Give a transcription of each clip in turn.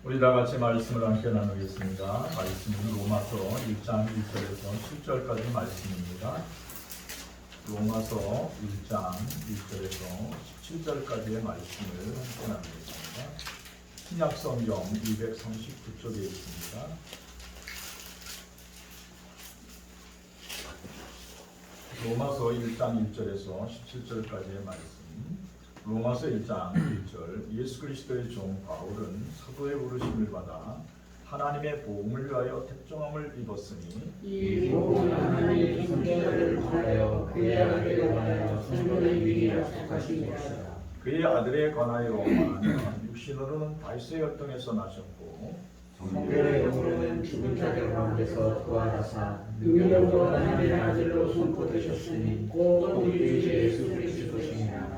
우리 다 같이 말씀을 함께 나누겠습니다. 말씀은 로마서 1장 1절에서 7절까지 말씀입니다. 로마서 1장 1절에서 17절까지의 말씀을 함께 나누겠습니다. 신약성경 239쪽에 있습니다. 로마서 1장 1절에서 17절까지의 말씀. 로마서 1장 1절. 예수 그리스도의 종 바울은 사도의 부르심을 받아 하나님의 복음을 위하여 택정함을 입었으니 이 복음은 하나님의 성자를 통하여 그의 아들에 관하여 성도의 미리라 속하신 것이다. 그의 아들에 관하여만 육신으로는 다윗의 혈통에서 나셨고 성결의 영으로는 죽은 자들 가운데서 부활하사 능력으로 하나님의 아들로 선포되셨으니 곧 우리 주 예수 그리스도시니라.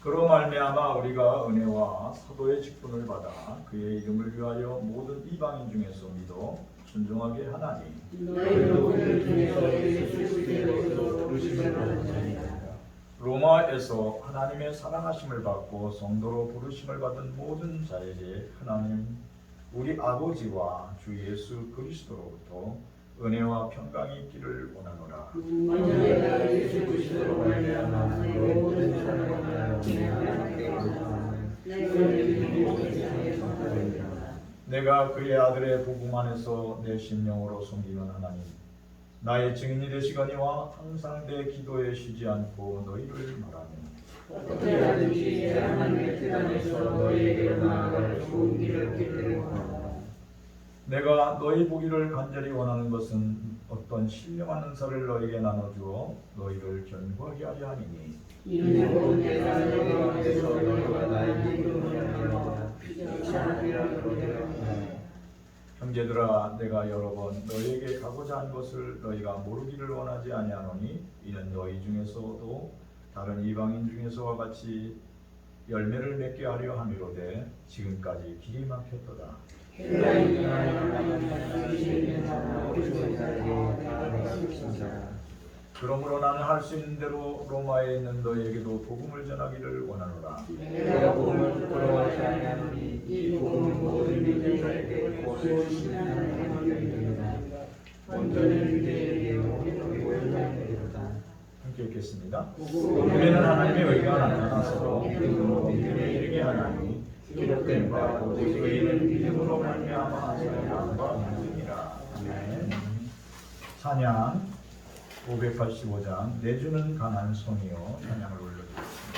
그로 말미암아 우리가 은혜와 사도의 직분을 받아 그의 이름을 위하여 모든 이방인 중에서 믿어 순종하게 하나니 너희도 그들 중에서 예수 그리스도로 부르심을 받은 자니라. 로마에서 하나님의 사랑하심을 받고 성도로 부르심을 받은 모든 자에게 하나님 우리 아버지와 주 예수 그리스도로부터 은혜와 평강이 있기를 원하노라. 만일 예수 그리스도로 말미암아 모든 사람을 하여 내가 그의 아들의 복음 안에서 내 심령으로 섬기는 하나님, 나의 증인이 되시거니와 항상 내 기도에 쉬지 않고 너희를 말하며 어떻게 하든지 하나님의 뜻안에서 너희에게 나아갈 좋은 길을 얻기를 원하노라. 내가 너희 보기를 간절히 원하는 것은 어떤 신령한 은사를 너희에게 나눠주어 너희를 견고하게 하려 함이니 이는 곧 내가 너희 가운데서 너희가 나의 믿음을 하여 피자하리라 그러리라. 형제들아, 내가 여러 번 너희에게 가고자 한 것을 너희가 모르기를 원하지 아니하노니 이는 너희 중에서도 다른 이방인 중에서와 같이 열매를 맺게 하려 함이로되 지금까지 길이 막혔도다. 그러므로 나는 할 수 있는 대로 로마에 있는 너희에게도 복음을 전하기를 원하노라. 내가 복음을 부끄러워하지 아니하노니 이 복음은 모든 믿는 자에게 복을 주시는 하나님의 은혜이니라. 먼저는 유대인에게 오히려 율법이니라. 함께 읽겠습니다. 복음에는 하나님의 의가 나타나서 믿음으로 믿음에 이르게 하나니 기록된 바 오직 의인은 믿음으로 말미암아 사랑과 믿음이라. 아멘. 찬양 585장 내주는 강한 손이요 찬양을 올려드리겠습니다.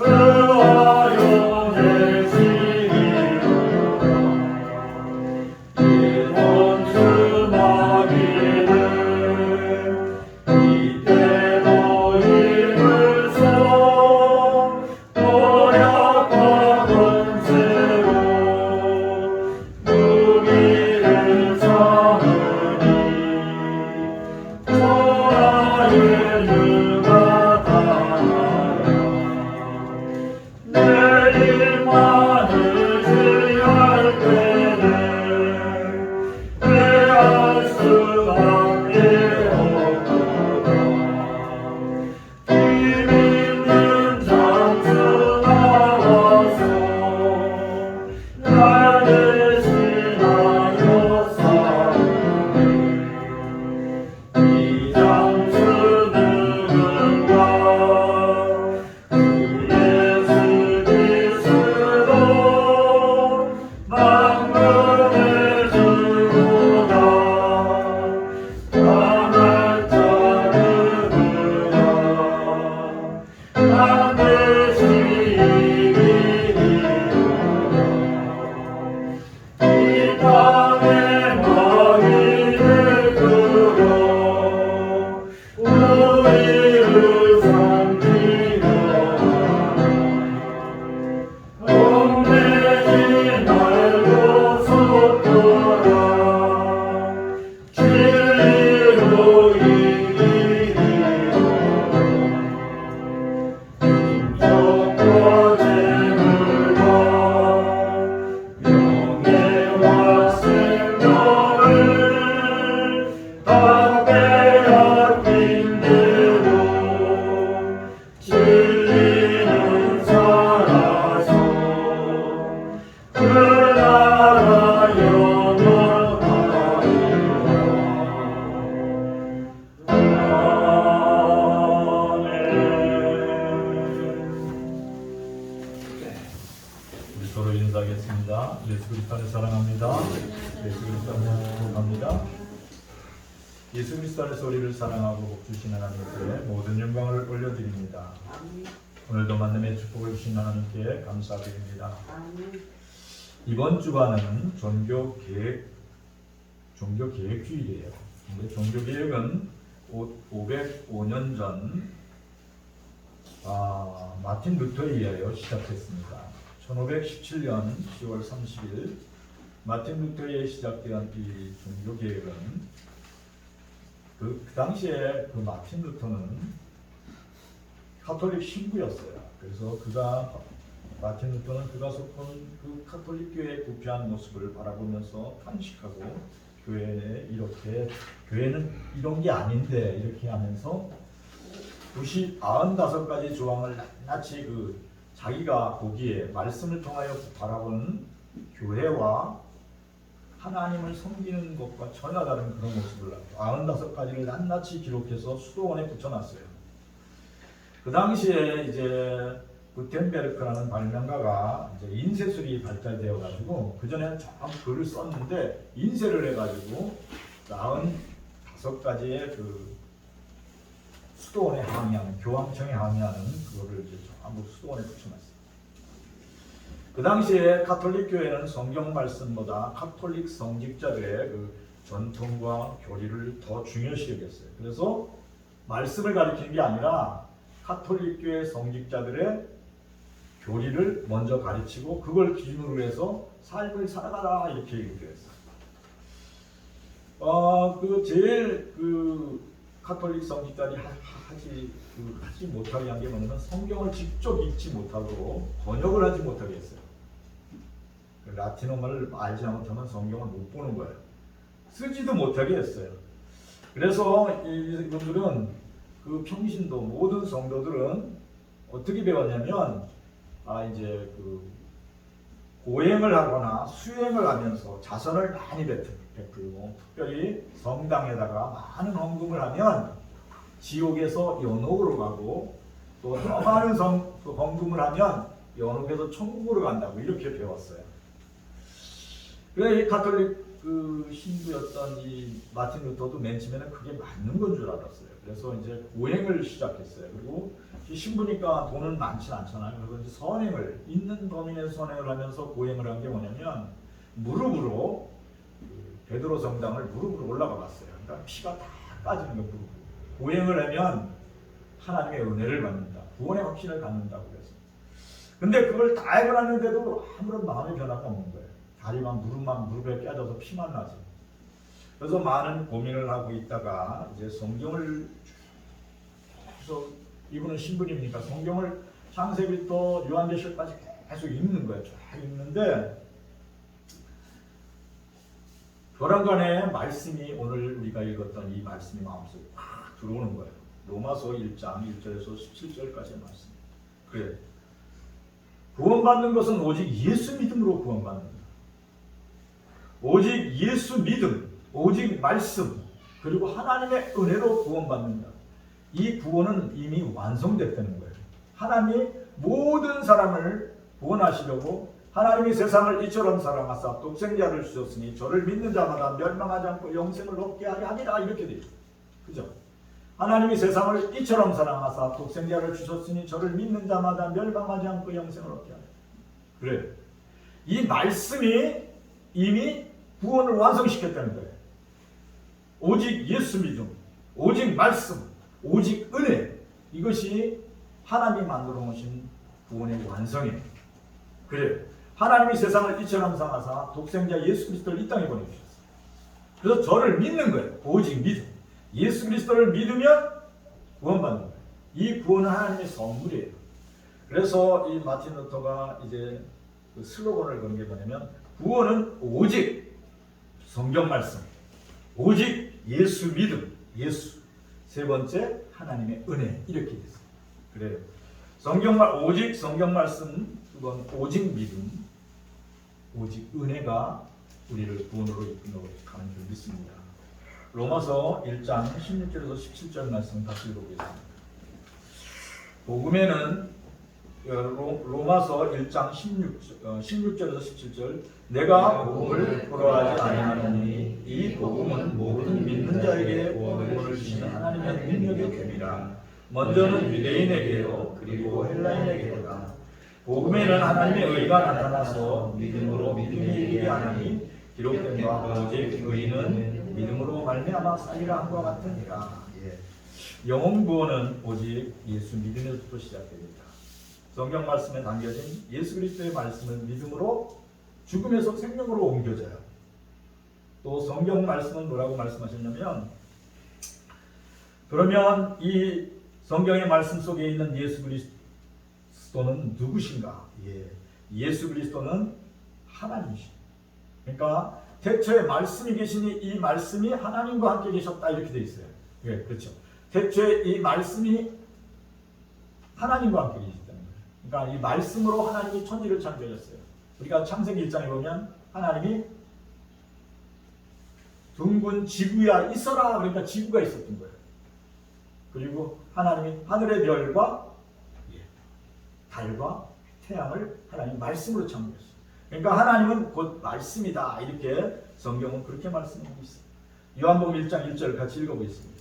Oh 합니다. 예수 그리스도 안에서 우리를 사랑하고 복 주신 하나님께 모든 영광을 올려드립니다. 오늘도 만남의 축복을 주신 하나님께 감사드립니다. 이번 주간은 종교개혁 주일이에요. 근데 종교개혁은 505년 전 마틴 루터에 의하여 시작됐습니다. 1517년 10월 30일 마틴 루터에 시작된 이 종교개혁은 그 당시에 그 마틴 루터는 가톨릭 신부였어요. 그래서 마틴 루터는 그가 속한 그 가톨릭 교회의 부패한 모습을 바라보면서 탄식하고 교회는 이런 게 아닌데 이렇게 하면서 95가지 조항을 낱낱이 자기가 보기에 말씀을 통하여 바라보는 교회와 하나님을 섬기는 것과 전혀 다른 그런 모습을 95가지를 낱낱이 기록해서 수도원에 붙여놨어요. 그 당시에 이제 구텐베르크라는 발명가가 이제 인쇄술이 발달되어 가지고 그 전에는 좀 글을 썼는데 인쇄를 해가지고 95가지의 그 수도원에 항의하는 교황청에 항의하는 그거를 이제 전부 수도원에 붙여놨어요. 그 당시에 가톨릭 교회는 성경 말씀보다 가톨릭 성직자들의 그 전통과 교리를 더 중요시 여겼어요. 그래서 말씀을 가리키는 게 아니라 가톨릭 교회 성직자들의 교리를 먼저 가르치고 그걸 기준으로 해서 삶을 살아가라 이렇게 얘기를 했어요. 제일 가톨릭 성직자들이 하지 못하게 한 게 뭐냐면 성경을 직접 읽지 못하고 번역을 하지 못하게 했어요. 라틴어를 알지 못하면 성경을 못 보는 거예요. 쓰지도 못하게 했어요. 그래서 이분들은 그 평신도 모든 성도들은 어떻게 배웠냐면 이제 고행을 하거나 수행을 하면서 자선을 많이 베풀고 특별히 성당에다가 많은 헌금을 하면 지옥에서 연옥으로 가고 또 많은 헌금을 하면 연옥에서 천국으로 간다고 이렇게 배웠어요. 그래서 이 가톨릭 신부였던 이 마틴 루터도 맨 처음에는 그게 맞는 건 줄 알았어요. 그래서 이제 고행을 시작했어요. 그리고 신부니까 돈은 많진 않잖아요. 그래서 이제 선행을 있는 범위 내에서 선행을 하면서 고행을 한 게 뭐냐면 무릎으로 베드로 성당을 무릎으로 올라가 봤어요. 그러니까 피가 다 빠지는 거 무릎으로. 고행을 하면 하나님의 은혜를 받는다. 구원의 확신을 갖는다고 그래서. 근데 그걸 다 해봤는데도 아무런 마음의 변화가 없는 거예요. 다리만 무릎에 깨져서 피만 나지. 그래서 많은 고민을 하고 있다가 이제 성경을 계속 이분은 신부님이니까 성경을 창세기부터 요한계시록까지 계속 읽는 거예요. 쫙 읽는데 교란간에 말씀이 오늘 우리가 읽었던 이 말씀이 마음속에 확 들어오는 거예요. 로마서 1장 1절에서 17절까지의 말씀. 그래. 구원받는 것은 오직 예수 믿음으로 구원받는다. 오직 예수 믿음, 오직 말씀, 그리고 하나님의 은혜로 구원받는다. 이 구원은 이미 완성됐다는 거예요. 하나님이 모든 사람을 구원하시려고 하나님이 세상을 이처럼 사랑하사 독생자를 주셨으니 저를 믿는 자마다 멸망하지 않고 영생을 얻게 하려 함이라 이렇게 되어 있어요. 그죠? 하나님이 세상을 이처럼 사랑하사 독생자를 주셨으니 저를 믿는 자마다 멸망하지 않고 영생을 얻게 하려. 그래. 이 말씀이 이미 구원을 완성시켰다는 거예요. 오직 예수 믿음, 오직 말씀, 오직 은혜, 이것이 하나님이 만들어 놓으신 구원의 완성이에요. 그래요. 하나님이 세상을 이처럼 사랑하사 독생자 예수 그리스도를 이 땅에 보내주셨어요. 그래서 저를 믿는 거예요. 오직 믿음. 예수 그리스도를 믿으면 구원받는 거예요. 이 구원은 하나님의 선물이에요. 그래서 이 마틴 루터가 이제 그 슬로건을 건 게 뭐냐면 구원은 오직 성경 말씀, 오직 예수 믿음, 예수. 세 번째 하나님의 은혜 이렇게 됐어요. 그래요. 오직 성경 말씀, 두 번 오직 믿음, 오직 은혜가 우리를 구원으로 이끌어 가는 줄 믿습니다. 로마서 1장 16절에서 17절 말씀 다시 읽어보겠습니다. 복음에는 로마서 1장 16절에서 17절 내가 복음을 부러워하지 아니하노니 이는 모든 믿는 자에게 구원을 주시는 하나님의 능력의 됨이라. 먼저는 유대인에게요 그리고 헬라인에게로다. 복음에는 하나님의 의가 나타나서 믿음으로 믿음이 이르게 하나니 기록된 바 오직 의인은 믿음으로 말미암아 살리라 한과 같으니라. 영혼 구원은 오직 예수 믿음에서부터 시작됩니다. 성경 말씀에 담겨진 예수 그리스도의 말씀은 믿음으로 죽음에서 생명으로 옮겨져요. 또 성경 말씀은 뭐라고 말씀하셨냐면, 그러면 이 성경의 말씀 속에 있는 예수 그리스도는 누구신가? 예수 그리스도는 하나님이십니다. 그러니까 태초에 말씀이 계시니 이 말씀이 하나님과 함께 계셨다 이렇게 되어 있어요. 그렇죠. 태초에 이 말씀이 하나님과 함께 계셨다는 거예요. 그러니까 이 말씀으로 하나님이 천지를 창조하셨어요. 우리가 창세기 1장에 보면 하나님이 둥근 지구야 있어라 그러니까 지구가 있었던 거예요. 그리고 하나님이 하늘의 별과 달과 태양을 하나님 말씀으로 창조했어요. 그러니까 하나님은 곧 말씀이다 이렇게 성경은 그렇게 말씀하고 있어요. 요한복음 1장 1절 같이 읽어보겠습니다.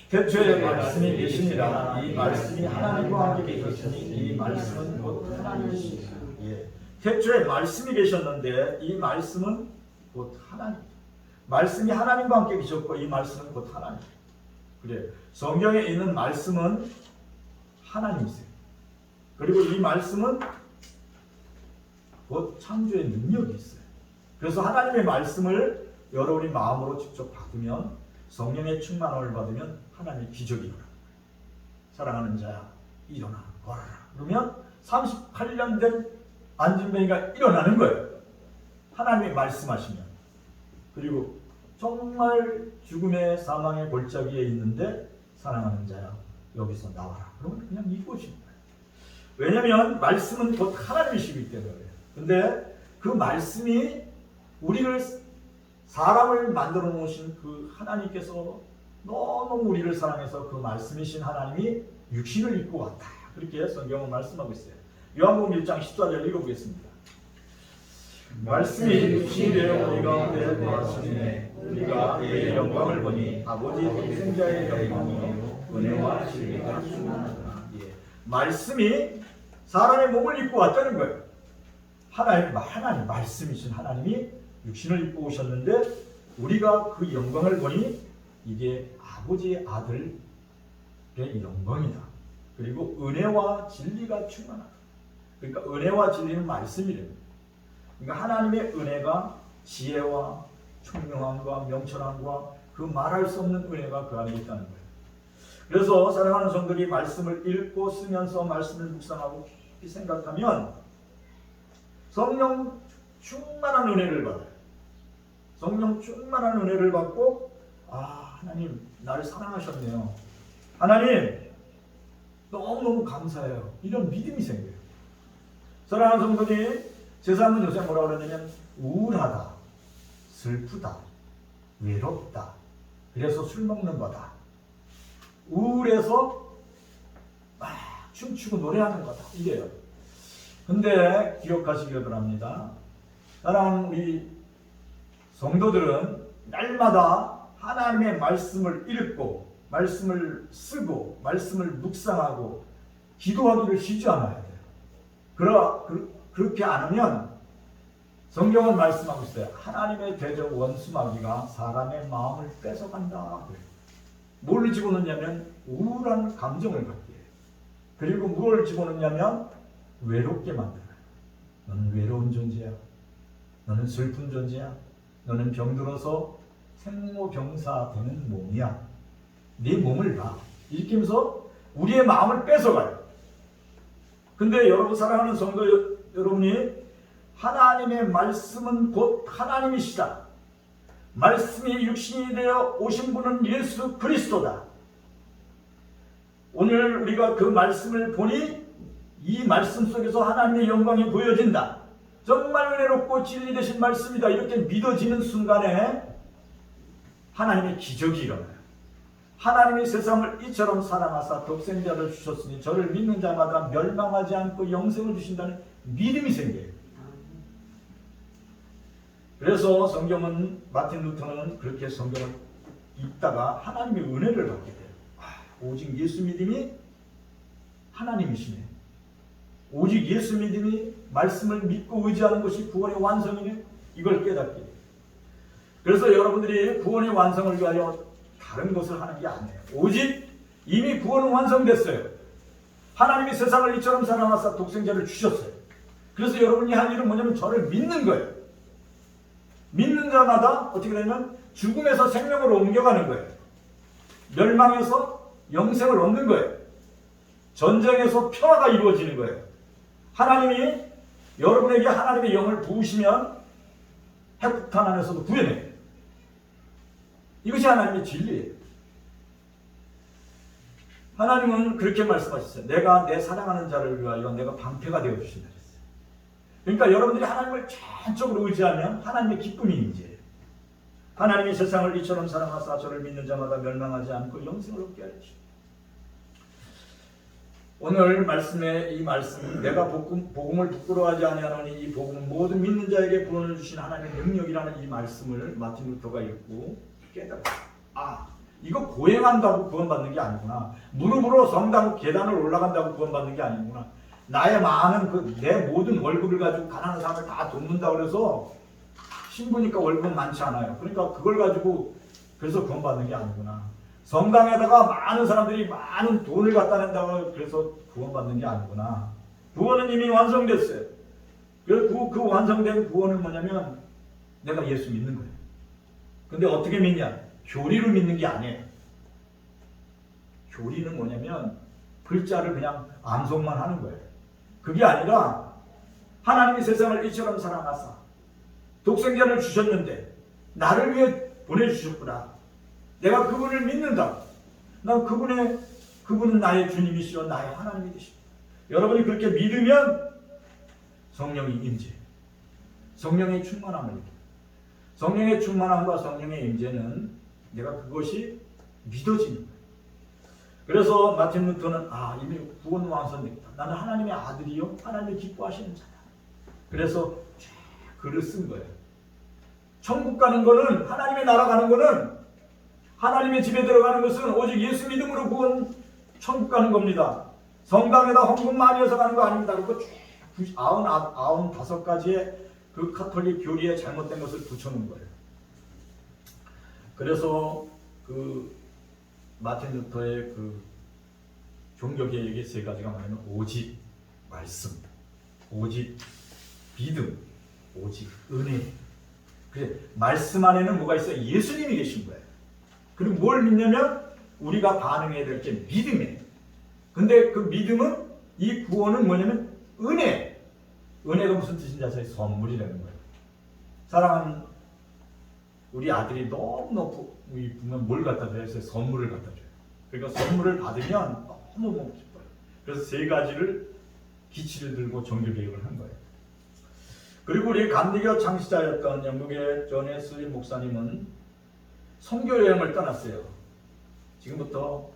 태초에 말씀이 계시니라. 이 말씀이 하나님과 함께 계셨으니 이 말씀은 곧 하나님이시니라. 태초에 말씀이 계셨는데 이 말씀은 곧 하나님. 말씀이 하나님과 함께 계셨고 이 말씀은 곧 하나님. 그래. 성경에 있는 말씀은 하나님이세요. 그리고 이 말씀은 곧 창조의 능력이 있어요. 그래서 하나님의 말씀을 여러분이 마음으로 직접 받으면, 성령의 충만함을 받으면 하나님의 기적이 일어나요. 사랑하는 자야 일어나 걸어라. 그러면 38년 된 안진뱅이가 일어나는 거예요. 하나님이 말씀하시면. 그리고 정말 죽음의 사망의 골짜기에 있는데 사랑하는 자야 여기서 나와라. 그러면 그냥 이곳인 거예요. 왜냐하면 말씀은 곧 하나님이시기 때문에 그래요. 근데 그 말씀이 우리를, 사람을 만들어 놓으신 그 하나님께서 너무 우리를 사랑해서 그 말씀이신 하나님이 육신을 입고 왔다. 그렇게 성경은 말씀하고 있어요. 요한복음 1장 14절 읽어보겠습니다. 말씀이 육신이 되어 우리 가운데 거하시니 우리가 그의 영광을 보니 아버지 독생자의 영광이요 은혜와 진리가 충만하다. 말씀이 사람의 몸을 입고 왔다는 거예요. 하나님 말씀이신 하나님이 육신을 입고 오셨는데 우리가 그 영광을 보니 이게 아버지의 아들의 영광이다. 그리고 은혜와 진리가 충만하다. 그러니까 은혜와 진리는 말씀이래요. 그러니까 하나님의 은혜가 지혜와 총명함과 명철함과 그 말할 수 없는 은혜가 그 안에 있다는 거예요. 그래서 사랑하는 성도들이 말씀을 읽고 쓰면서 말씀을 묵상하고 깊이 생각하면 성령 충만한 은혜를 받아요. 성령 충만한 은혜를 받고, 하나님 나를 사랑하셨네요. 하나님 너무너무 감사해요. 이런 믿음이 생겨요. 사랑하는 성도들이 세상은 요새 뭐라 그러냐면 우울하다, 슬프다, 외롭다. 그래서 술 먹는 거다. 우울해서 춤추고 노래하는 거다. 이래요. 근데 기억하시기 바랍니다. 사랑하는 우리 성도들은 날마다 하나님의 말씀을 읽고 말씀을 쓰고 말씀을 묵상하고 기도하기를 쉬지 않아야 돼요. 그렇게 안 하면 성경은 말씀하고 있어요. 하나님의 대적 원수 마귀가 사람의 마음을 뺏어간다. 뭘 집어넣냐면 우울한 감정을 갖게 해요. 그리고 무엇을 집어넣냐면 외롭게 만들어요. 너는 외로운 존재야. 너는 슬픈 존재야. 너는 병들어서 생로병사 되는 몸이야. 네 몸을 봐. 이렇게 하면서 우리의 마음을 뺏어가요. 근데 여러분, 사랑하는 성도 여러분이, 하나님의 말씀은 곧 하나님이시다. 말씀이 육신이 되어 오신 분은 예수 그리스도다. 오늘 우리가 그 말씀을 보니 이 말씀 속에서 하나님의 영광이 보여진다. 정말 은혜롭고 진리 되신 말씀이다. 이렇게 믿어지는 순간에 하나님의 기적이 일어나요. 하나님이 세상을 이처럼 사랑하사 독생자를 주셨으니 저를 믿는 자마다 멸망하지 않고 영생을 주신다는 믿음이 생겨요. 그래서 성경은 마틴 루터는 그렇게 성경을 읽다가 하나님의 은혜를 받게 돼요. 오직 예수 믿음이 하나님이시네. 오직 예수 믿음이 말씀을 믿고 의지하는 것이 구원의 완성이네. 이걸 깨닫게 돼요. 그래서 여러분들이 구원의 완성을 위하여 다른 것을 하는 게 아니에요. 오직 이미 구원은 완성됐어요. 하나님이 세상을 이처럼 사랑하사 독생자를 주셨어요. 그래서 여러분이 할 일은 뭐냐면 저를 믿는 거예요. 믿는 자마다 어떻게 되냐면 죽음에서 생명으로 옮겨가는 거예요. 멸망에서 영생을 얻는 거예요. 전쟁에서 평화가 이루어지는 거예요. 하나님이 여러분에게 하나님의 영을 부으시면 핵폭탄 안에서도 구해내요. 이것이 하나님의 진리예요. 하나님은 그렇게 말씀하셨어요. 내가 내 사랑하는 자를 위하여 내가 방패가 되어주신다 그랬어요. 그러니까 여러분들이 하나님을 전적으로 의지하면 하나님의 기쁨이 임재해요. 하나님이 세상을 이처럼 사랑하사 저를 믿는 자마다 멸망하지 않고 영생을 얻게 하려 주십니다. 오늘 말씀의 이 말씀, 내가 복음을 부끄러워하지 아니하노니 이 복음은 모든 믿는 자에게 구원을 주신 하나님의 능력이라는 이 말씀을 마틴 루터가 읽고 깨달았어요. 이거 고행한다고 구원받는 게 아니구나. 무릎으로 성당 계단을 올라간다고 구원받는 게 아니구나. 나의 많은 내 모든 월급을 가지고 가난한 사람을 다 돕는다 그래서 신부니까 월급은 많지 않아요. 그러니까 그걸 가지고 그래서 구원받는 게 아니구나. 성당에다가 많은 사람들이 많은 돈을 갖다 낸다고 그래서 구원받는 게 아니구나. 구원은 이미 완성됐어요. 그 완성된 구원은 뭐냐면 내가 예수 믿는 거예요. 근데 어떻게 믿냐? 교리로 믿는 게 아니에요. 교리는 뭐냐면 글자를 그냥 암송만 하는 거예요. 그게 아니라 하나님이 세상을 이처럼 사랑하사 독생자를 주셨는데 나를 위해 보내주셨구나. 내가 그분을 믿는다. 난 그분은 나의 주님이시여 나의 하나님이 되십니다. 여러분이 그렇게 믿으면 성령이 임재. 성령의 충만함을 입니다. 성령의 충만함과 성령의 임재는 내가 그것이 믿어지는 거예요. 그래서 마틴 루터는 이미 구원 완성됐다. 나는 하나님의 아들이요 하나님이 기뻐하시는 자다. 그래서 글을 쓴 거예요. 천국 가는 거는 하나님의 나라 가는 거는 하나님의 집에 들어가는 것은 오직 예수 믿음으로 구원 천국 가는 겁니다. 성당에다 헌금 많이 해서 가는 거 아닙니다. 그리고 95가지의 그 카톨릭 교리에 잘못된 것을 붙여놓은 거예요. 그래서 그 마틴 루터의 그 종교개혁의 세 가지가 뭐냐면 오직 말씀, 오직 믿음, 오직 은혜. 그래 말씀 안에는 뭐가 있어요? 예수님이 계신 거예요. 그리고 뭘 믿냐면 우리가 반응해야 될 게 믿음이에요. 근데 그 믿음은 이 구원은 뭐냐면 은혜. 은혜가 무슨 뜻인지 아세요? 선물이라는 거예요. 사랑하는 우리 아들이 너무 보면 뭘 갖다 줘요? 선물을 갖다 줘요. 그러니까 선물을 받으면 너무 기뻐요. 그래서 세 가지를 기치를 들고 종교개혁을 한 거예요. 그리고 우리 감리교 창시자였던 영국의 존 웨슬리 목사님은 선교여행을 떠났어요. 지금부터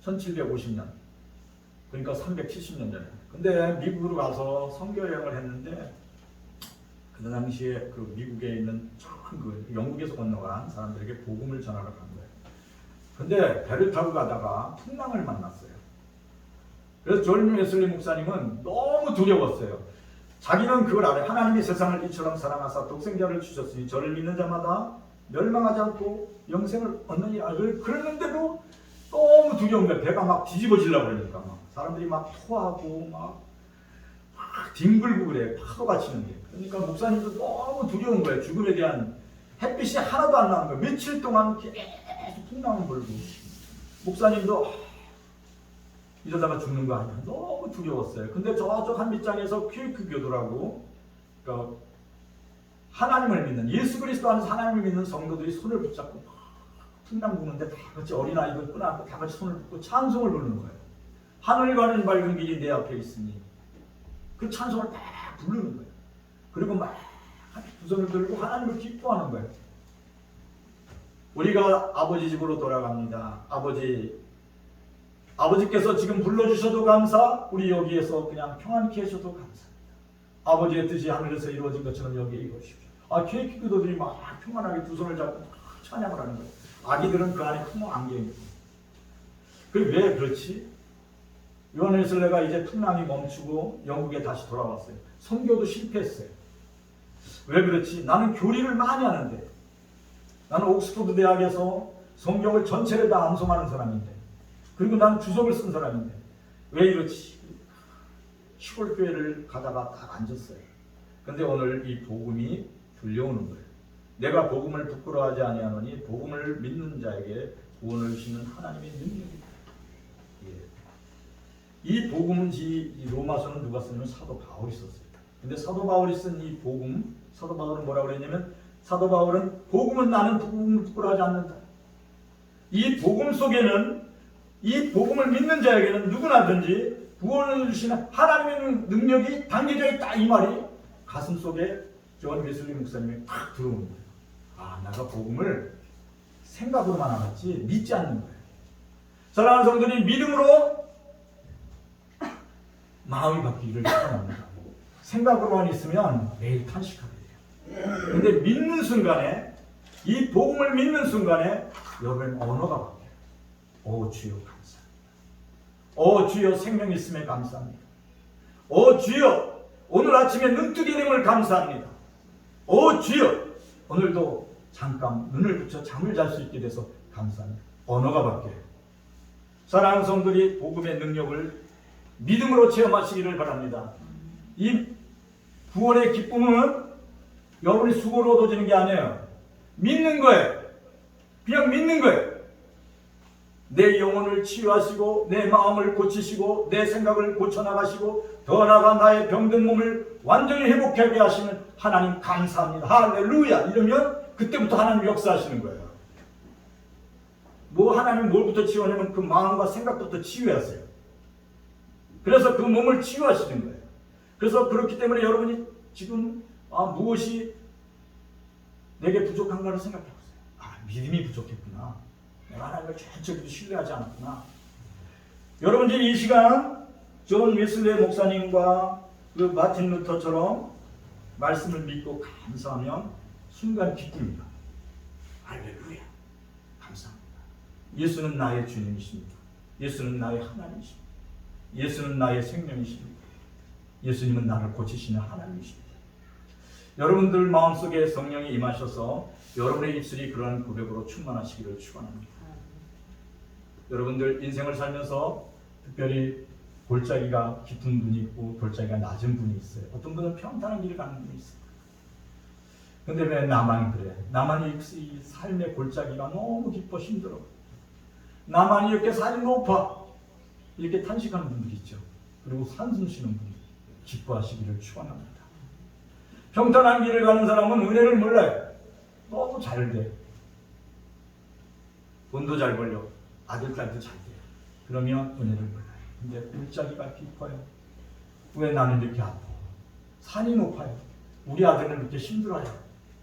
1750년 그러니까 370년 전에. 근데 미국으로 가서 선교여행을 했는데 그 당시에 그 미국에 있는 그 영국에서 건너간 사람들에게 복음을 전하러 간 거예요. 근데 배를 타고 가다가 풍랑을 만났어요. 그래서 존 웨슬리 목사님은 너무 두려웠어요. 자기는 그걸 알아요. 하나님이 세상을 이처럼 사랑하사 독생자를 주셨으니 저를 믿는 자마다 멸망하지 않고 영생을 얻느니 그랬는데도 너무 두려운 거예요. 배가 막 뒤집어지려고 그러니까 막 사람들이 막 토하고 막 뒹굴고 그래. 파도가 치는데. 그러니까 목사님도 너무 두려운 거예요. 죽음에 대한 햇빛이 하나도 안 나는 거예요. 며칠 동안 계속 풍랑을 불고 목사님도 이러다가 죽는 거 아니야. 너무 두려웠어요. 근데 저쪽 한 밑장에서 퀴크 교도라고 그러니까 하나님을 믿는 예수 그리스도 안에서 하나님을 믿는 성도들이 손을 붙잡고 풍랑 부는데 다 같이 어린아이들 끊어안고 다 같이 손을 붙고 찬송을 부르는 거예요. 하늘 가는 밝은 길이 내 앞에 있으니 그 찬송을 다 부르는 거예요. 그리고 막 두 손을 들고 하나님을 기뻐하는 거예요. 우리가 아버지 집으로 돌아갑니다. 아버지께서 지금 불러주셔도 감사, 우리 여기에서 그냥 평안케 하셔도 감사합니다. 아버지의 뜻이 하늘에서 이루어진 것처럼 여기에 이루어주십시오. 케이크 기도들이 막 평안하게 두 손을 잡고 막 찬양을 하는 거예요. 아기들은 그 안에 큰 안경이 있고. 왜 그렇지? 요한 웨슬레가 이제 풍랑이 멈추고 영국에 다시 돌아왔어요. 선교도 실패했어요. 왜 그렇지? 나는 교리를 많이 하는데, 나는 옥스퍼드 대학에서 성경을 전체를 다 암송하는 사람인데, 그리고 나는 주석을 쓴 사람인데, 왜 이렇지? 시골 교회를 가다가 딱 앉았어요. 근데 오늘 이 복음이 들려오는 거예요. 내가 복음을 부끄러워하지 아니하노니 복음을 믿는 자에게 구원을 주시는 하나님의 능력이다. 이 복음은 이 로마서는 누가 쓰냐면 사도 바울이 썼어요. 근데 사도 바울이 쓴 이 복음, 사도 바울은 뭐라고 그랬냐면, 사도 바울은 복음은 나는 복음을 부끄러워하지 않는다. 이 복음 속에는, 이 복음을 믿는 자에게는 누구나든지 구원을 주시는 하나님의 능력이 담겨져 있다. 이 말이 가슴 속에 존 웨슬리 목사님이 탁 들어오는 거예요. 내가 복음을 생각으로만 알았지 믿지 않는 거예요. 사랑하는 성도님, 믿음으로 마음이 바뀌기를 축원합니다. 생각으로만 있으면 매일 탄식하게 돼요. 근데 믿는 순간에, 이 복음을 믿는 순간에 여러분의 언어가 바뀌어요. 오 주여 감사합니다. 오 주여 생명 있음에 감사합니다. 오 주여 오늘 아침에 눈뜨게 됨을 감사합니다. 오 주여 오늘도 잠깐 눈을 붙여 잠을 잘 수 있게 돼서 감사합니다. 언어가 바뀌어요. 사랑하는 성도들이 복음의 능력을 믿음으로 체험하시기를 바랍니다. 이 구원의 기쁨은 여러분이 수고로 얻어지는 게 아니에요. 믿는 거예요. 그냥 믿는 거예요. 내 영혼을 치유하시고 내 마음을 고치시고 내 생각을 고쳐나가시고 더 나아가 나의 병든 몸을 완전히 회복하게 하시는 하나님 감사합니다. 할렐루야. 이러면 그때부터 하나님 역사하시는 거예요. 하나님 뭘부터 치유하냐면 그 마음과 생각부터 치유하세요. 그래서 그 몸을 치유하시는 거예요. 그래서 그렇기 때문에 여러분이 지금 무엇이 내게 부족한가를 생각해 보세요. 믿음이 부족했구나. 내가 하나님을 전적으로 신뢰하지 않았구나. 여러분들이 이 시간 존 웨슬리 목사님과 그 마틴 루터처럼 말씀을 믿고 감사하면 순간 기쁩니다. 할렐루야. 감사합니다. 예수는 나의 주님이십니다. 예수는 나의 하나님이십니다. 예수는 나의 생명이십니다. 예수님은 나를 고치시는 하나님이십니다. 여러분들 마음속에 성령이 임하셔서 여러분의 입술이 그러한 고백으로 충만하시기를 축원합니다. 여러분들 인생을 살면서 특별히 골짜기가 깊은 분이 있고 골짜기가 낮은 분이 있어요. 어떤 분은 평탄한 길을 가는 분이 있어요. 근데 왜 나만 그래? 나만 이 삶의 골짜기가 너무 깊어 힘들어. 나만 이렇게 살이 높아. 이렇게 탄식하는 분들이 있죠. 그리고 한숨 쉬는 분이 기뻐하시기를 축원합니다. 평탄한 길을 가는 사람은 은혜를 몰라요. 너무 잘 돼. 돈도 잘 벌려. 아들, 딸도 잘 돼. 그러면 은혜를 몰라요. 근데 골짜기가 깊어요. 왜 나는 이렇게 아파? 산이 높아요. 우리 아들은 이렇게 힘들어요.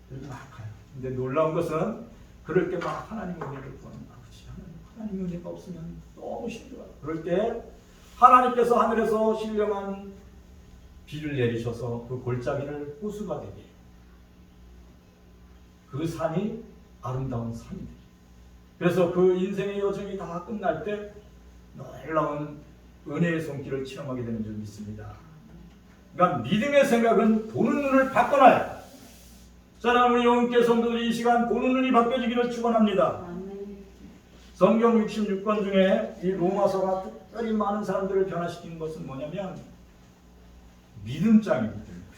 그리고 막 가요. 근데 놀라운 것은 그럴 때 막 하나님 은혜를 구하는 아버지. 하나님 은혜가 없으면 너무 힘들어요. 그럴 때 하나님께서 하늘에서 신령한 비를 내리셔서 그 골짜기를 호수가 되게 해요. 그 산이 아름다운 산이 돼요. 그래서 그 인생의 여정이 다 끝날 때 놀라운 은혜의 손길을 체험하게 되는 줄 믿습니다. 그러니까 믿음의 생각은 보는 눈을 바꿔놔요. 사랑하는 영혼께 성도들이 이 시간 보는 눈이 바뀌어지기를 축원합니다. 성경 66권 중에 이 로마서가 특별히 많은 사람들을 변화시키는 것은 뭐냐면 믿음장이기 때문입니다.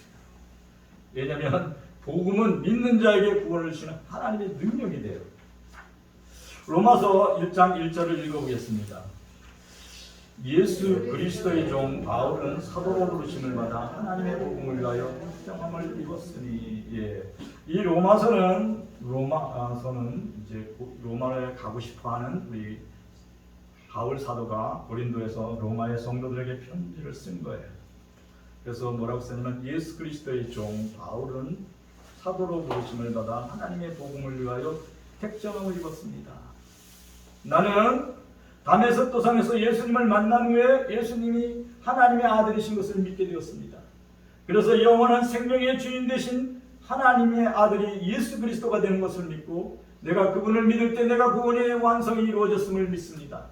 왜냐하면 복음은 믿는 자에게 구원을 주시는 하나님의 능력이 돼요. 로마서 1장 1절을 읽어보겠습니다. 예수 그리스도의 종 바울은 사도로 부르심을 받아 하나님의 복음을 위하여 특정함을 입었으니. 이 로마서는 이제 로마에 가고 싶어하는 우리 바울 사도가 고린도에서 로마의 성도들에게 편지를 쓴 거예요. 그래서 뭐라고 쓰냐면 예수 그리스도의 종 바울은 사도로 부르심을 받아 하나님의 복음을 위하여 택정함을 입었습니다. 나는 다메섹 도상에서 예수님을 만난 후에 예수님이 하나님의 아들이신 것을 믿게 되었습니다. 그래서 영원한 생명의 주인 되신 하나님의 아들이 예수 그리스도가 되는 것을 믿고 내가 그분을 믿을 때 내가 구원의 완성이 이루어졌음을 믿습니다.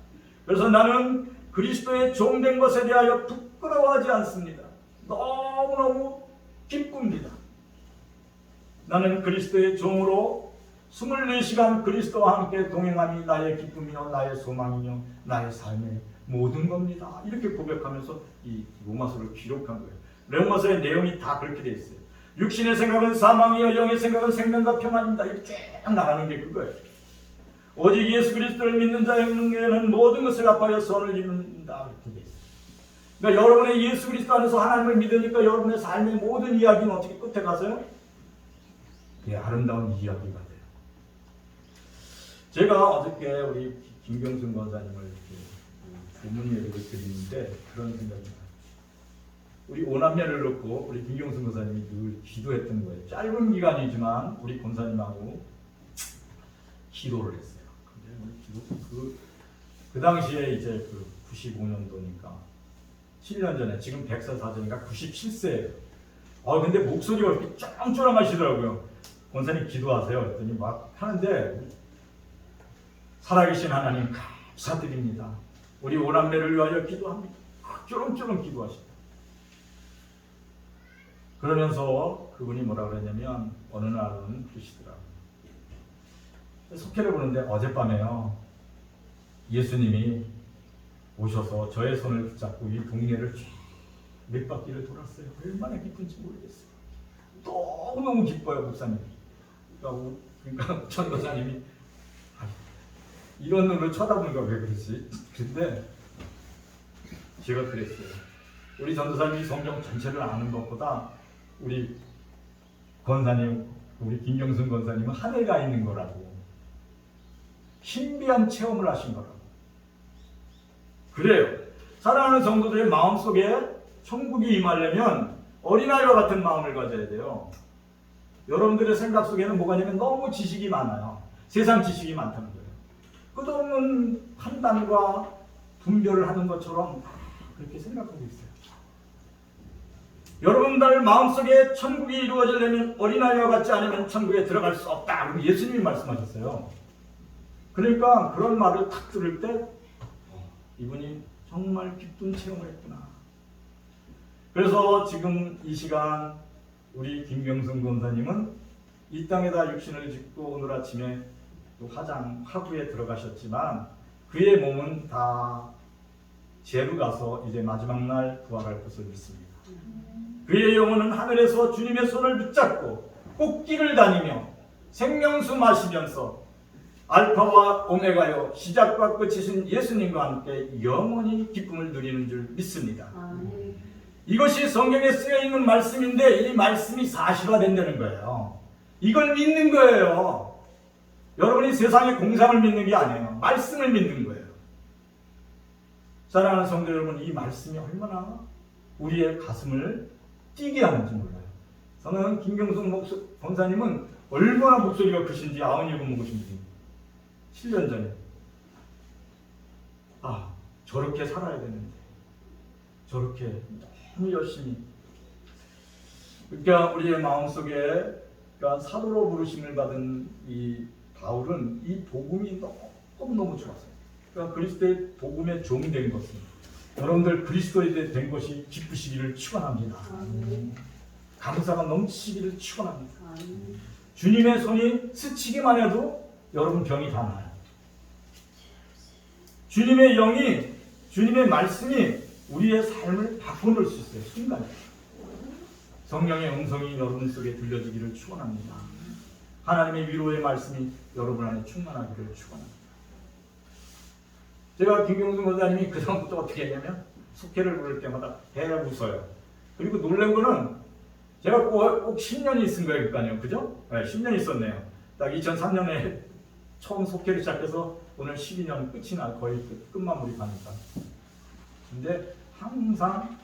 그래서 나는 그리스도의 종된 것에 대하여 부끄러워하지 않습니다. 너무너무 기쁩니다. 나는 그리스도의 종으로 24시간 그리스도와 함께 동행함이 나의 기쁨이요 나의 소망이요 나의 삶의 모든 겁니다. 이렇게 고백하면서 이 로마서를 기록한 거예요. 로마서의 내용이 다 그렇게 돼 있어요. 육신의 생각은 사망이요 영의 생각은 생명과 평안입니다. 이렇게 쭉 나가는 게 그거예요. 오직 예수 그리스도를 믿는 자에게는 모든 것을 합하여 선을 이룬다. 이렇게 돼 있어요. 그러니까 여러분의 예수 그리스도 안에서 하나님을 믿으니까 여러분의 삶의 모든 이야기는 어떻게 끝에 가서요? 예, 아름다운 이야기가 돼요. 제가 어저께 우리 김경순 권사님을 이렇게 부문 예배를 드리는데 그런 생각이 나요. 우리 오남매를 놓고 우리 김경순 권사님이 늘 기도했던 거예요. 짧은 기간이지만 우리 권사님하고 기도를 했어요. 근데 그 당시에 이제 95년도니까 7년 전에 지금 104세니까 97세예요. 근데 목소리가 이렇게 쫑쫑하시더라고요. 권사님 기도하세요. 그랬더니 막 하는데 살아계신 하나님 감사드립니다. 우리 오남매를 위하여 기도합니다. 쩌렁쩌렁 기도하시다. 그러면서 그분이 뭐라 그랬냐면 어느 날은 그러시더라고요. 속회를 보는데 어젯밤에요. 예수님이 오셔서 저의 손을 붙잡고 이 동네를 몇 바퀴를 돌았어요. 얼마나 기쁜지 모르겠어요. 너무너무 기뻐요, 목사님. 그러니까 전도사님이 이런 눈으로 쳐다보니까 왜 그러지? 근데 제가 그랬어요. 우리 전도사님이 성경 전체를 아는 것보다 우리 권사님, 우리 김경순 권사님은 하늘가 있는 거라고. 신비한 체험을 하신 거라고. 그래요. 사랑하는 성도들의 마음속에 천국이 임하려면 어린아이와 같은 마음을 가져야 돼요. 여러분들의 생각 속에는 뭐가 있냐면 너무 지식이 많아요. 세상 지식이 많다는 거예요. 끝없는 판단과 분별을 하는 것처럼 그렇게 생각하고 있어요. 여러분들 마음속에 천국이 이루어지려면 어린아이와 같지 않으면 천국에 들어갈 수 없다. 그럼 예수님이 말씀하셨어요. 그러니까 그런 말을 딱 들을 때 이분이 정말 기쁜 체험을 했구나. 그래서 지금 이 시간 우리 김경순 권사님은 이 땅에다 육신을 짓고 오늘 아침에 또 화구에 들어가셨지만 그의 몸은 다 죄로 가서 이제 마지막 날 부활할 것을 믿습니다. 그의 영혼은 하늘에서 주님의 손을 붙잡고 꽃길을 다니며 생명수 마시면서 알파와 오메가요 시작과 끝이신 예수님과 함께 영원히 기쁨을 누리는 줄 믿습니다. 이것이 성경에 쓰여있는 말씀인데 이 말씀이 사실화된다는 거예요. 이걸 믿는 거예요. 여러분이 세상의 공상을 믿는 게 아니에요. 말씀을 믿는 거예요. 사랑하는 성도 여러분, 이 말씀이 얼마나 우리의 가슴을 뛰게 하는지 몰라요. 저는 김경순 권사님은 얼마나 목소리가 크신지 97 먹으신지 7년 전에 저렇게 살아야 되는데 저렇게 너무 열심히 그러니까 우리의 마음속에 그러니까 사도로 부르심을 받은 이 바울은 이 복음이 너무너무 좋았어요. 그러니까 그리스도의 복음의 종이 된 것은 여러분들 그리스도에 된 것이 기쁘시기를 축원합니다. 감사가 넘치기를 축원합니다. 주님의 손이 스치기만 해도 여러분 병이 다 나요. 주님의 영이 주님의 말씀이 우리의 삶을 바꿔놓을 수 있어요. 순간에 성령의 음성이 여러분 속에 들려지기를 축원합니다. 하나님의 위로의 말씀이 여러분 안에 충만하기를 축원합니다. 제가 김경순 권사님이 그 다음부터 어떻게 했냐면 숙회를 부를 때마다 배 웃어요. 그리고 놀란 거는 제가 꼭 10년이 있은 거예요. 그러니까요. 그죠? 네, 10년이 있었네요. 딱 2003년에 처음 속회를 시작해서 오늘 12년 끝이 나 거의 끝마무리 가니까. 근데 항상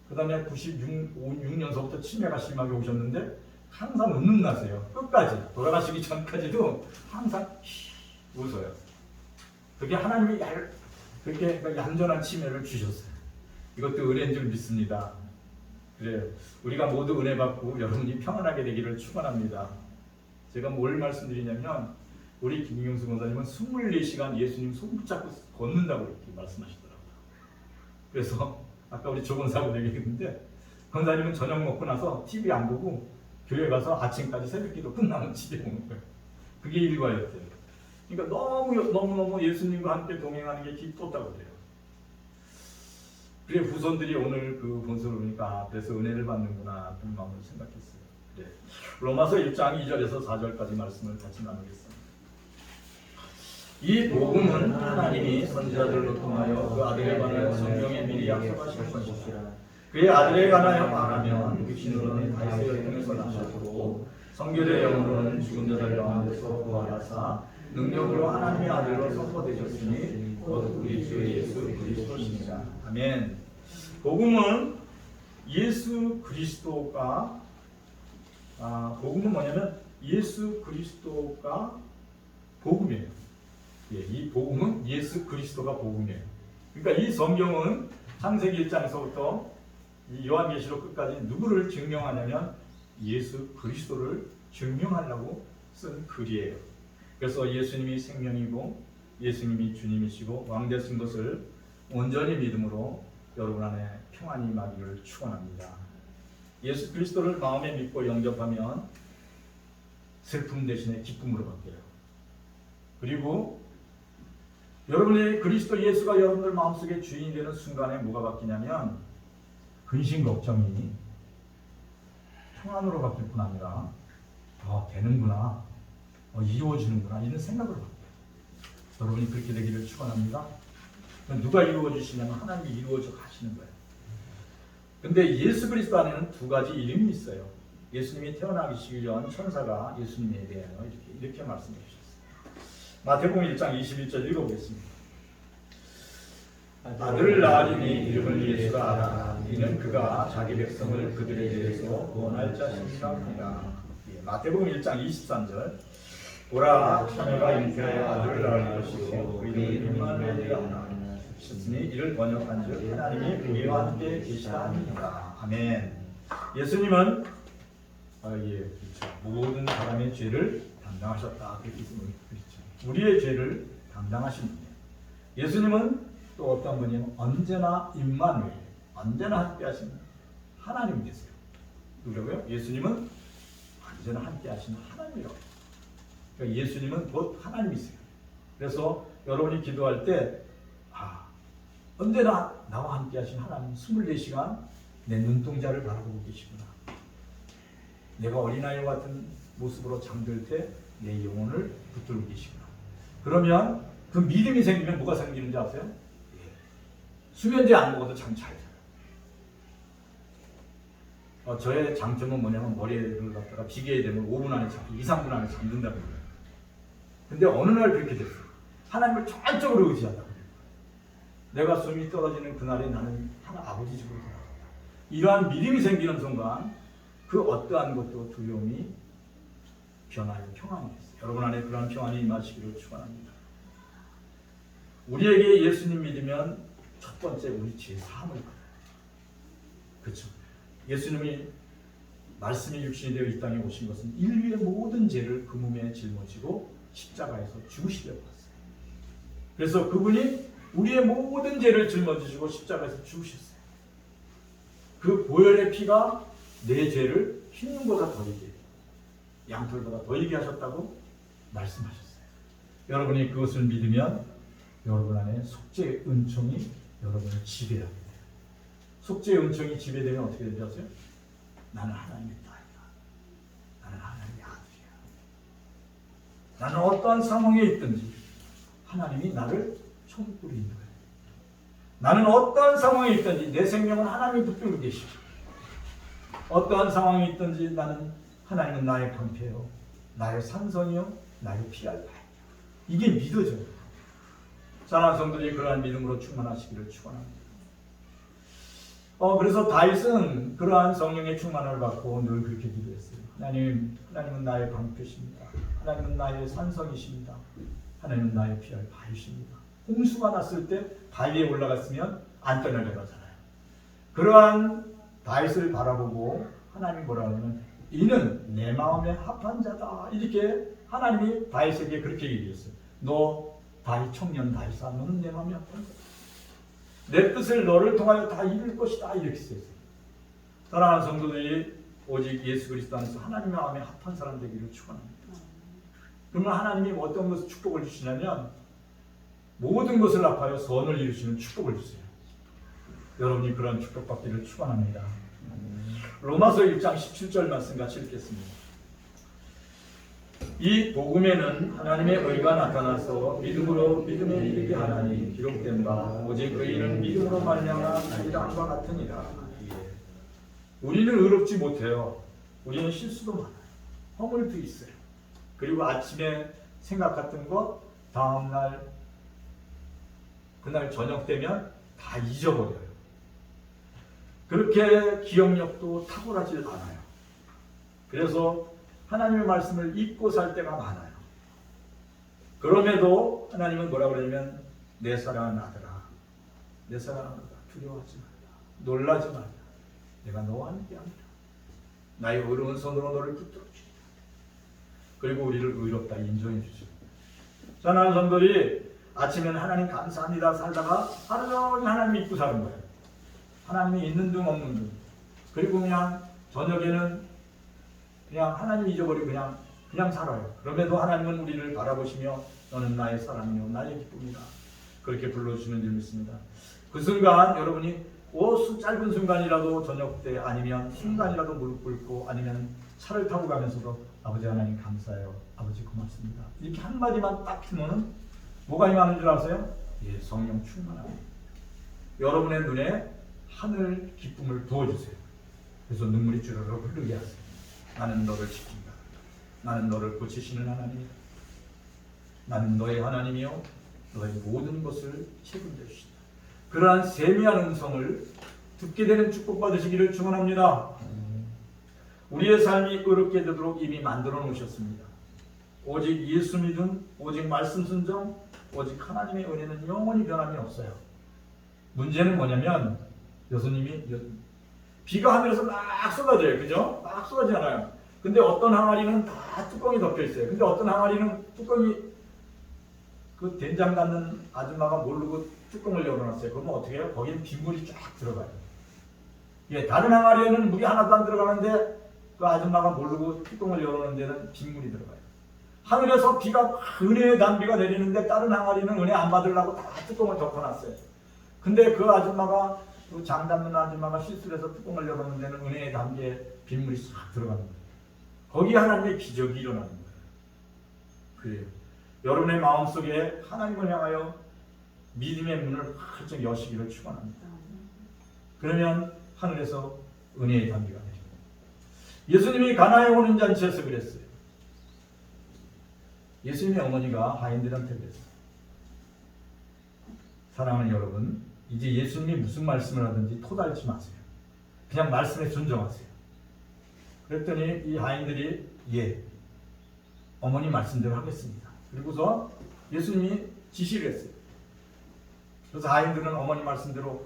그 다음에 96년서부터 치매가 심하게 오셨는데 항상 웃는 나세요. 끝까지 돌아가시기 전까지도 항상 웃어요. 그게 하나님이 그렇게 얌전한 치매를 주셨어요. 이것도 은혜인 줄 믿습니다. 그래요. 우리가 모두 은혜 받고 여러분이 평안하게 되기를 축원합니다. 제가 뭘 말씀드리냐면 우리 김경수 권사님은 24시간 예수님 손 붙잡고 걷는다고 이렇게 말씀하시더라고요. 그래서 아까 우리 조 권사하고 얘기했는데 권사님은 저녁 먹고 나서 TV 안 보고 교회 가서 아침까지 새벽기도 끝나면 집에 오는 거예요. 그게 일과였대요. 그러니까 너무너무 예수님과 함께 동행하는 게 기뻤다고 그래요. 그래 후손들이 오늘 그 본서를 보니까 그래서 은혜를 받는구나 그런 마음을 생각했어요. 그래. 로마서 1장 2절에서 4절까지 말씀을 같이 나누겠습니다. 이 복음은 하나님이 선지자들로 통하여 그 아들에 관하여 성경에 미리 약속하신 것이라. 그의 아들에 관하여 말하면 육신으로는 다윗의 혈통에서 나셨고 성결의 영으로는 죽은 자들 가운데서 부활하사 능력으로 하나님의 아들로 선포되셨으니 곧 우리 주 예수 그리스도시니라. 아멘. 복음은 예수 그리스도가 복음은 뭐냐면 예수 그리스도가 복음이에요. 예, 이 복음은 예수 그리스도가 복음이에요. 그러니까 이 성경은 창세기 1장에서부터 이 요한계시록 끝까지 누구를 증명하냐면 예수 그리스도를 증명하려고 쓴 글이에요. 그래서 예수님이 생명이고 예수님이 주님이시고 왕 되신 것을 온전히 믿음으로 여러분 안에 평안이 임하기를 축원합니다. 예수 그리스도를 마음에 믿고 영접하면 슬픔 대신에 기쁨으로 바뀌어요. 그리고 여러분의 그리스도 예수가 여러분들 마음속에 주인이 되는 순간에 뭐가 바뀌냐면 근심 걱정이 평안으로 바뀔 뿐 아니라 되는구나, 이루어지는구나 이런 생각으로 바뀌어요. 여러분이 그렇게 되기를 축원합니다. 누가 이루어 주시냐면 하나님이 이루어져 가시는 거예요. 근데 예수 그리스도 안에는 두 가지 이름이 있어요. 예수님이 태어나기 전 천사가 예수님에 대하여 이렇게 말씀해 주셨어요. 마태복음 1장 21절 읽어보겠습니다. 아들을 낳으리니 이름을 예수라 하라. 이는 그가 자기 백성을 그들에 대해서 구원할 자심이라 하니라. 마태복음 1장 23절. 보라, 처녀가 잉태하여 아들을 낳을 것이요 그의 이름을 하나 하셨으니 이를 번역한즉 하나님이 우리와 함께 계시다 하니라. 아멘. 예수님은 그렇죠. 모든 사람의 죄를 담당하셨다. 그렇게 그렇죠. 우리의 죄를 담당하신 분이에요. 예수님은 또 어떤 분이냐면 언제나 임마누엘, 언제나 함께하시는 하나님이 계세요. 누구라고요? 예수님은 언제나 함께하시는 하나님이라고. 그러니까 예수님은 곧 하나님이세요. 그래서 여러분이 기도할 때 언제나 나와 함께하신 하나님 24시간 내 눈동자를 바라보고 계시구나. 내가 어린아이와 같은 모습으로 잠들 때 내 영혼을 붙들고 계시구나. 그러면 그 믿음이 생기면 뭐가 생기는지 아세요? 수면제 안 먹어도 잠 잘 자요. 저의 장점은 뭐냐면 머리를 갖다가 비계에 대면 5분 안에 2, 3분 안에 잠든다는 거예요. 근데 어느 날 그렇게 됐어요. 하나님을 전적으로 의지하다. 내가 숨이 떨어지는 그날에 나는 아버지 집으로 돌아간다. 이러한 믿음이 생기는 순간 그 어떠한 것도 두려움이 변하여 평안이 됐어요. 여러분 안에 그러한 평안이 임하시기를 축원합니다. 우리에게 예수님 믿으면 첫 번째 우리 죄 사함을 받아요. 그렇죠. 예수님이 말씀이 육신이 되어 이 땅에 오신 것은 인류의 모든 죄를 그 몸에 짊어지고 십자가에서 죽으시려고 했어요. 그래서 그분이 우리의 모든 죄를 짊어지시고 십자가에서 죽으셨어요. 그 보혈의 피가 내 죄를 흰눈보다 더이게, 양털보다 더이게 하셨다고 말씀하셨어요. 여러분이 그것을 믿으면 여러분 안에 속죄의 은총이 여러분을 지배하게 돼요. 속죄의 은총이 지배되면 어떻게 되는지 아세요? 나는 하나님의 딸이다. 나는 하나님의 아들이야. 나는 어떠한 상황에 있든지 하나님이 나를 총뿌리는 거예요. 나는 어떠한 상황에 있든지 내 생명은 하나님이 붙들고 계시고, 어떠한 상황이 있든지 나는 하나님은 나의 방패요, 나의 산성이요, 나의 피할 바요. 이게 믿어져요. 사랑하는 성도들이 그러한 믿음으로 충만하시기를 축원합니다. 그래서 다윗은 그러한 성령의 충만을 받고 늘 그렇게 기도했어요. 하나님은 나의 방패십니다. 하나님은 나의 산성이십니다. 하나님은 나의 피할 바위십니다. 홍수가 났을 때 바위에 올라갔으면 안 떠내려가잖아요. 그러한 다윗을 바라보고 하나님이 뭐라 하냐면 이는 내 마음에 합한 자다. 이렇게 하나님이 다윗에게 그렇게 얘기했어요. 너 다윗 청년 다윗아, 너는 내 마음에 합한 자다. 내 뜻을 너를 통하여 다 이룰 것이다. 이렇게 썼어요. 사랑하는 성도들이 오직 예수 그리스도 안에서 하나님 마음에 합한 사람 되기를 축원합니다. 그러면 하나님이 어떤 것을 축복을 주시냐면 모든 것을 합하여 선을 이루시는 축복을 주세요. 여러분이 그런 축복받기를 축원합니다. 로마서 1장 17절 말씀 같이 읽겠습니다. 이 복음에는 하나님의 의가 나타나서 믿음으로 믿음에 이르게 하나니 기록된 바 오직 의인은 믿음으로 말미암아 자기가 함과 같으니라. 우리는 의롭지 못해요. 우리는 실수도 많아요. 허물도 있어요. 그리고 아침에 생각했던 것 다음날 그날 저녁 되면 다 잊어버려요. 그렇게 기억력도 탁월하지 않아요. 그래서 하나님의 말씀을 잊고 살 때가 많아요. 그럼에도 하나님은 뭐라고 그러냐면 내 사랑하는 아들아, 내 사랑하는 아들아, 두려워하지 말라, 놀라지 말라, 내가 너와 함께합니다. 나의 의로운 손으로 너를 붙들어 주리라. 그리고 우리를 의롭다 인정해 주시고, 사랑하는 성도들이 아침에는 하나님 감사합니다 살다가 하루 종일 하나님 잊고 사는 거예요. 하나님이 있는 둥 없는 둥. 그리고 그냥 저녁에는 그냥 하나님 잊어버리고 그냥 살아요. 그럼에도 하나님은 우리를 바라보시며 너는 나의 사랑이요 나의 기쁨이다. 그렇게 불러주시는 줄 믿습니다. 그 순간 여러분이 짧은 순간이라도 저녁 때 아니면 순간이라도 무릎 꿇고 아니면 차를 타고 가면서도 아버지 하나님 감사해요. 아버지 고맙습니다. 이렇게 한마디만 딱 하면은 뭐가 임하는 줄 아세요? 예, 성령 충만합니다. 여러분의 눈에 하늘 기쁨을 부어주세요. 그래서 눈물이 주르르 흐르게 하세요. 나는 너를 지킨다. 나는 너를 고치시는 하나님이다. 나는 너의 하나님이요 너의 모든 것을 책임져 주신다. 그러한 세미한 음성을 듣게 되는 축복 받으시기를 축원합니다. 우리의 삶이 의롭게 되도록 이미 만들어 놓으셨습니다. 오직 예수 믿음, 오직 말씀 순종, 오직 하나님의 은혜는 영원히 변함이 없어요. 문제는 뭐냐면 예수님이 비가 하늘에서 막 쏟아져요. 그죠? 막 쏟아지잖아요. 근데 어떤 항아리는 다 뚜껑이 덮여 있어요. 근데 어떤 항아리는 뚜껑이 그 된장 갖는 아줌마가 모르고 뚜껑을 열어놨어요. 그러면 어떻게 해요? 거기는 빗물이 쫙 들어가요. 예, 다른 항아리에는 물이 하나도 안 들어가는데 그 아줌마가 모르고 뚜껑을 열어놓은 데는 빗물이 들어가요. 하늘에서 비가 은혜의 단비가 내리는데 다른 항아리는 은혜 안 받으려고 다 뚜껑을 덮어놨어요. 근데 그 아줌마가 그 장 담는 아줌마가 실수를 해서 뚜껑을 열어놓은 데는 은혜의 단비에 빗물이 싹 들어가는 거예요. 거기에 하나님의 기적이 일어나는 거예요. 그래요. 여러분의 마음속에 하나님을 향하여 믿음의 문을 활짝 여시기를 축원합니다. 그러면 하늘에서 은혜의 단비가 내립니다. 예수님이 가나에 오는 잔치에서 그랬어요. 예수님의 어머니가 하인들한테 그랬어요. 사랑하는 여러분, 이제 예수님이 무슨 말씀을 하든지 토달지 마세요. 그냥 말씀에 순종하세요. 그랬더니 이 하인들이 예, 어머니 말씀대로 하겠습니다. 그리고서 예수님이 지시를 했어요. 그래서 하인들은 어머니 말씀대로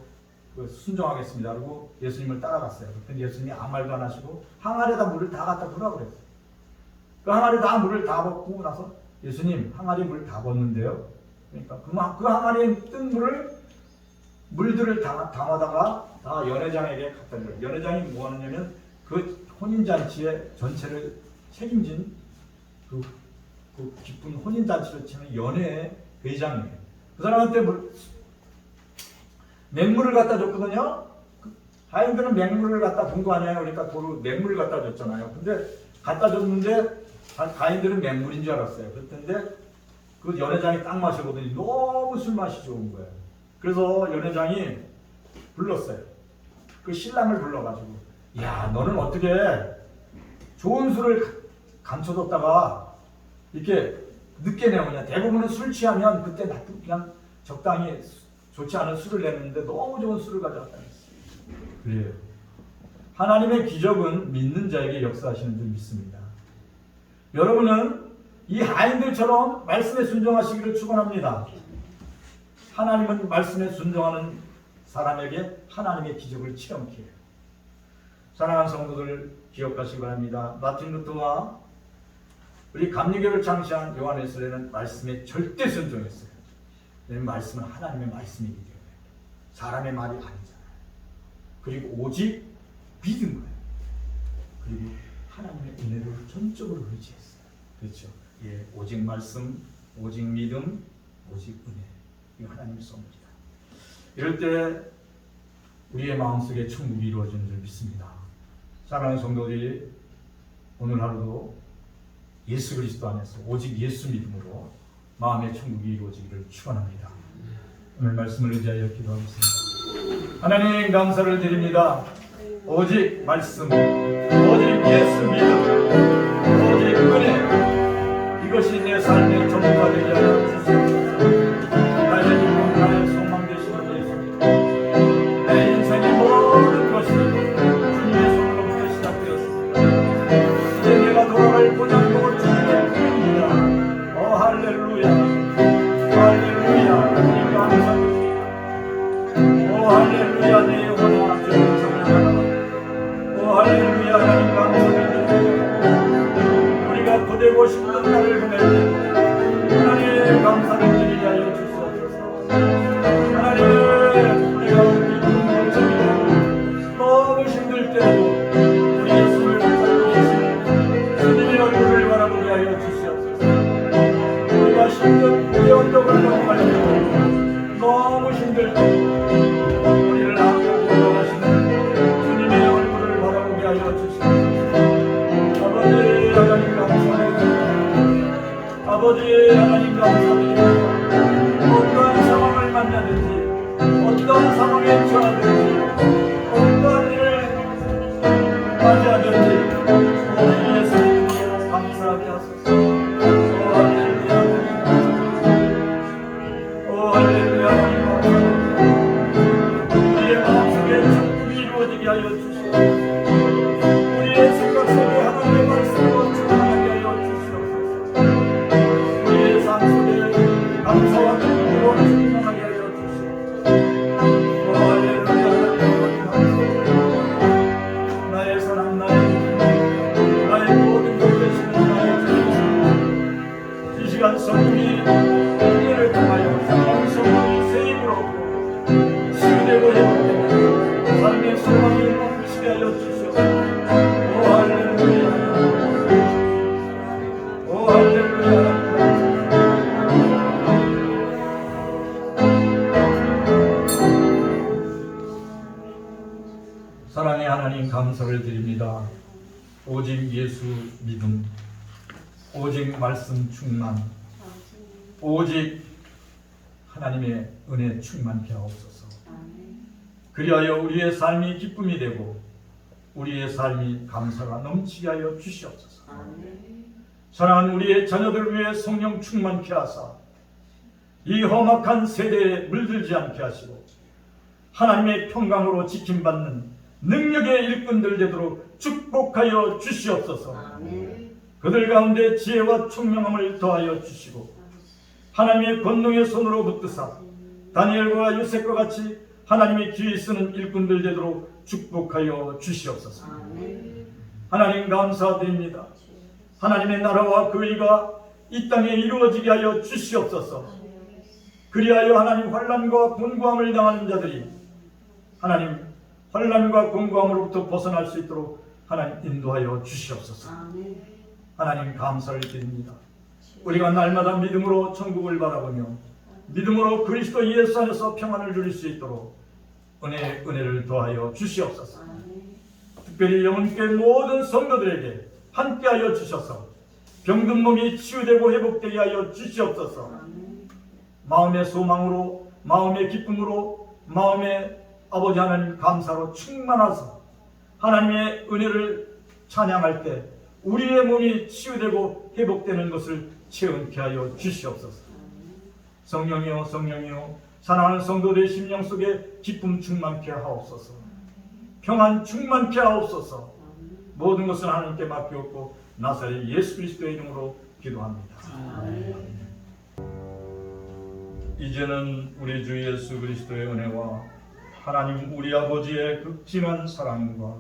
순종하겠습니다. 그리고 예수님을 따라갔어요. 그랬더니 예수님이 아무 말도 안 하시고 항아리에다 물을 다 갖다 부으라고 그랬어요. 그 항아리에다 물을 다 붓고 나서 예수님 항아리 물 다 붓는데요. 그러니까 그 항아리에 뜬 물들을 담아다가 다 연회장에게 갖다 줘요. 연회장이 뭐 하느냐면 그 혼인잔치의 전체를 책임진 그 기쁜 혼인잔치를 치는 연회의 회장이에요. 그 사람한테 맹물을 갖다 줬거든요. 하인들은 맹물을 갖다 본 거 아니에요. 그러니까 도로 맹물을 갖다 줬잖아요. 근데 갖다 줬는데 하인들은 맹물인 줄 알았어요. 그랬는데 그 연회장이 딱 마셔보더니 너무 술 맛이 좋은 거예요. 그래서 연회장이 불렀어요. 그 신랑을 불러가지고 야, 너는 어떻게 좋은 술을 감춰뒀다가 이렇게 늦게 내오냐. 대부분은 술 취하면 그때 그냥 적당히 좋지 않은 술을 내는데 너무 좋은 술을 가져왔다 했어요. 그래요. 하나님의 기적은 믿는 자에게 역사하시는 줄 믿습니다. 여러분은 이 하인들처럼 말씀에 순종하시기를 축원합니다. 하나님은 말씀에 순종하는 사람에게 하나님의 기적을 체험케 해요. 사랑하는 성도들 기억하시기 바랍니다. 마틴 루터와 우리 감리교를 창시한 요한 웨슬레는 말씀에 절대 순종했어요. 왜냐하면 말씀은 하나님의 말씀이기 때문에 사람의 말이 아니잖아요. 그리고 오직 믿은 거예요. 그리고 하나님의 은혜를 전적으로 의지했어요. 그렇죠? 예, 오직 말씀, 오직 믿음, 오직 은혜. 이 하나님의 섭니다. 이럴 때 우리의 마음속에 천국이 이루어지는 줄 믿습니다. 사랑하는 성도들이 오늘 하루도 예수 그리스도 안에서 오직 예수 믿음으로 마음의 천국이 이루어지기를 축원합니다. 오늘 말씀을 의지하여 기도하겠습니다. 하나님 감사를 드립니다. 오직 말씀, 오직 예수 믿음, 오직 은혜, 이것이 내 삶의 전부가 되게 하여 주시옵소서. 나의 기쁨, 나의 소망 되시는 예수님, 내 인생의 모든 것이 주님의 손으로부터 시작되었습니다. 이제 내가 돌아갈 고장도 주님의 품입니다. 오 할렐루야, 할렐루야, 하나님 감사드립니다. 오 할렐루야, 내 영혼아 주님 찬양하라. 오 할렐루야, 하나님 감사드립니다. 우리가 고되고 싶은 날을 보낼 때 하나님 감사를 드리게 하여 주시옵소서. 하나님 우리가 기쁨을 즐기고 너무 힘들 때도 우리 예수를 찾고 계시는 주님의 얼굴을 바라보게 하여 주시옵소서. 우리가 힘든 우리 언덕을 넘어갈 때도 너무 힘들 때도 우리를 안고 올라가시는 주님의 얼굴을 바라보게 하여 주시옵소서. 아버지 하나님 감사합니다. 아버지 하나님 감사드립니다. 어떠한 상황을 만나든지 어떠한 상황에 처하든지 어떠한 일을 맞이하든지 오직 예수님으로 감사하게 하소서. 오 할렐루야, 오 할렐루야, 하나님 감사합니다. 우리의 마음속에 천국이 이루어지게 하여 주시옵소서. 우리의 생각 속에 하나님의 말씀으로 충만하게 하여 주시옵소서. 우리의 삶 속에 감사와 기쁨으로 충만하게 하여 주시옵소서. 오 할렐루야, 하나님 감사합니다. 나의 사랑, 나의 기쁨, 나의 모든 것 되시는 나의 주님, 이 시간 성령이 은혜를 통하여 성령이 새 힘을 얻고 치유되고 회복되고 삶의 소망이 넘치게 하여 주시옵소서. 오 할렐루야, 오 할렐루야. 사랑의 하나님 감사를 드립니다. 오직 예수 믿음, 오직 말씀 충만, 오직 하나님의 은혜 충만케 하옵소서. 그리하여 우리의 삶이 기쁨이 되고 우리의 삶이 감사가 넘치게 하여 주시옵소서. 사랑하는 우리의 자녀들을 위해 성령 충만케 하사 이 험악한 세대에 물들지 않게 하시고 하나님의 평강으로 지킴받는 능력의 일꾼들 되도록 축복하여 주시옵소서. 그들 가운데 지혜와 총명함을 더하여 주시고 하나님의 권능의 손으로 붙드사 다니엘과 요셉과 같이 하나님의 귀에 쓰는 일꾼들 되도록 축복하여 주시옵소서. 하나님 감사드립니다. 하나님의 나라와 그 의가 이 땅에 이루어지게 하여 주시옵소서. 그리하여 하나님 환난과 곤고함을 당하는 자들이 하나님 환난과 곤고함으로부터 벗어날 수 있도록 하나님 인도하여 주시옵소서. 하나님 감사를 드립니다. 우리가 날마다 믿음으로 천국을 바라보며 믿음으로 그리스도 예수 안에서 평안을 누릴 수 있도록 은혜를 더하여 주시옵소서. 특별히 영혼께 모든 성도들에게 함께하여 주셔서 병든 몸이 치유되고 회복되게 하여 주시옵소서. 마음의 소망으로 마음의 기쁨으로 마음의 아버지 하나님 감사로 충만하사 하나님의 은혜를 찬양할 때 우리의 몸이 치유되고 회복되는 것을 체험케 하여 주시옵소서. 성령이여 성령이여 사랑하는 성도들의 심령 속에 기쁨 충만케 하옵소서. 평안 충만케 하옵소서. 모든 것은 하나님께 맡기옵고 나사렛 예수 그리스도의 이름으로 기도합니다. 이제는 우리 주 예수 그리스도의 은혜와 하나님 우리 아버지의 극진한 사랑과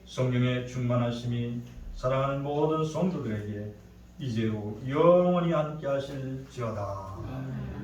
성령의 충만하심이 사랑하는 모든 성도들에게 이제로 영원히 함께 하실지어다.